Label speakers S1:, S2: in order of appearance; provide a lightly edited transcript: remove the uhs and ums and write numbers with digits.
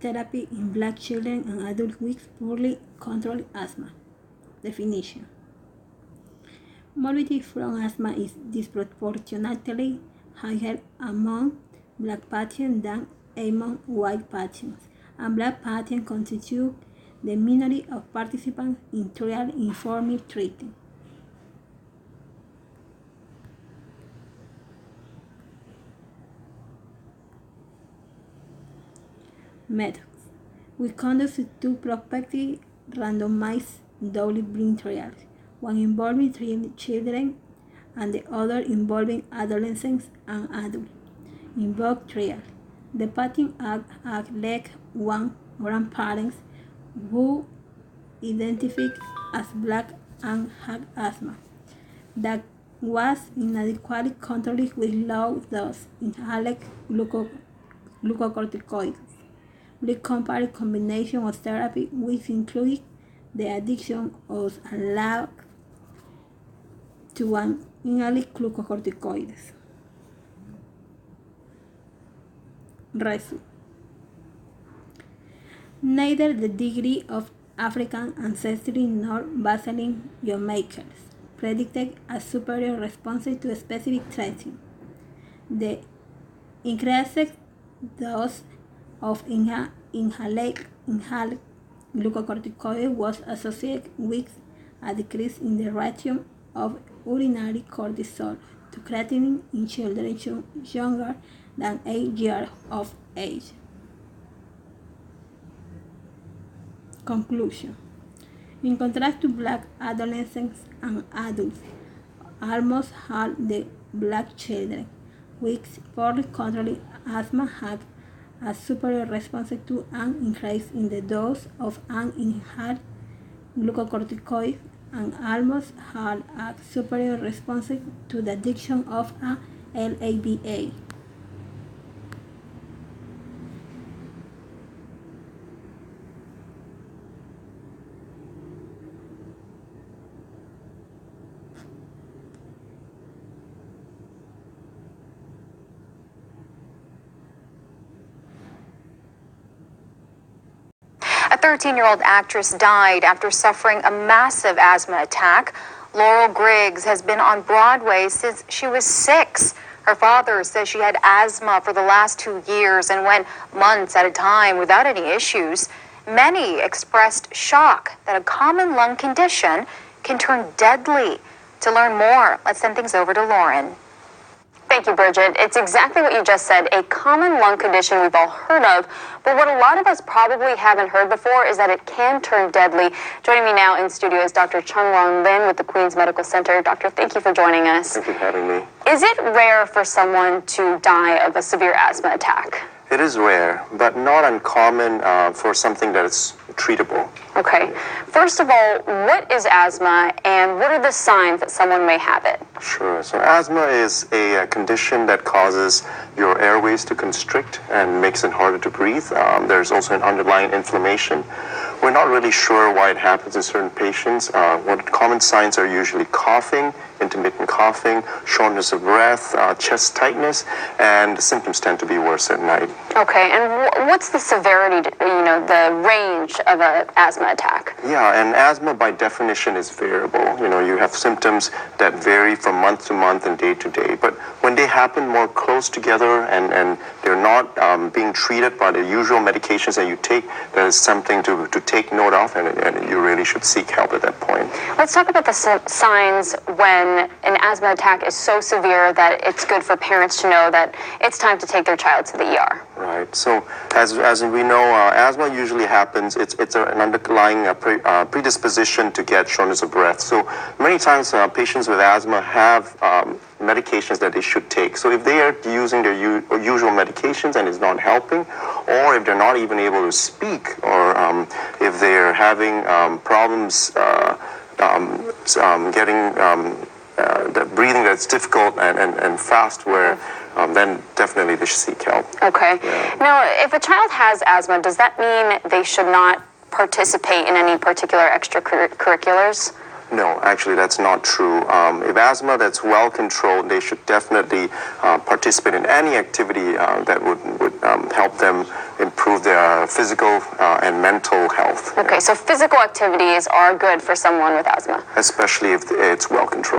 S1: therapy in Black children and adults with poorly controlled asthma. Definition. Morbidity from asthma is disproportionately higher among Black patients than among white patients, and Black patients constitute the minority of participants in trial informed treating. Methods. We conducted two prospective randomized double-blind trials, one involving 3 children and the other involving adolescents and adults. In both trials, the patient had led one grandparent who identified as Black and had asthma that was inadequately controlled with low-dose inhaled glucocorticoids. We compared combination of therapy which included the addition of a lab to an inhaled glucocorticoids. Result. Neither the degree of African ancestry nor baseline biomarkers predicted a superior response to a specific treatment. The increased dose of inhaled glucocorticoid was associated with a decrease in the ratio of urinary cortisol to creatinine in children younger than 8 years of age. Conclusion. In contrast to Black adolescents and adults, almost all the Black children with poorly controlled asthma had a superior response to an increase in the dose of an inhaled glucocorticoid, and almost all a superior response to the addiction of a LABA.
S2: A 13-year-old actress died after suffering a massive asthma attack. Laurel Griggs has been on Broadway since she was 6. Her father says she had asthma for the last 2 years and went months at a time without any issues. Many expressed shock that a common lung condition can turn deadly. To learn more, let's send things over to Lauren. Thank you, Bridget. It's exactly what you just said, a common lung condition we've all heard of, but what a lot of us probably haven't heard before is that it can turn deadly. Joining me now in studio is Dr. Chung-Won Lin with the Queens Medical Center. Doctor, thank you for joining us.
S3: Thank you for having me.
S2: Is it rare for someone to die of a severe asthma attack?
S3: It is rare, but not uncommon for something that is treatable.
S2: Okay. First of all, what is asthma and what are the signs that someone may have it?
S3: Sure. So asthma is a condition that causes your airways to constrict and makes it harder to breathe. There's also an underlying inflammation. We're not really sure why it happens in certain patients. What common signs are usually coughing, intermittent coughing, shortness of breath, chest tightness, and the symptoms tend to be worse at night.
S2: Okay, and what's the severity, the range of an asthma attack?
S3: Yeah, and asthma by definition is variable. You have symptoms that vary from month to month and day to day. But when they happen more close together and they're not being treated by the usual medications that you take, that is something to take note of, and you really should seek help at that point.
S2: Let's talk about the signs when an asthma attack is so severe that it's good for parents to know that it's time to take their child to the ER.
S3: Right. So as we know, asthma usually happens. It's an underlying predisposition to get shortness of breath. So many times patients with asthma have medications that they should take. So if they are using their usual medications and it's not helping, or if they're not even able to speak, or if they're having problems getting the breathing that's difficult and fast, where then definitely they should seek help.
S2: Okay.
S3: Yeah.
S2: Now, if a child has asthma, does that mean they should not participate in any particular extracurriculars?
S3: No, actually, that's not true. If asthma that's well controlled, they should definitely participate in any activity that would help them improve their physical and mental health.
S2: Okay, so physical activities are good for someone with asthma.
S3: Especially if it's well controlled.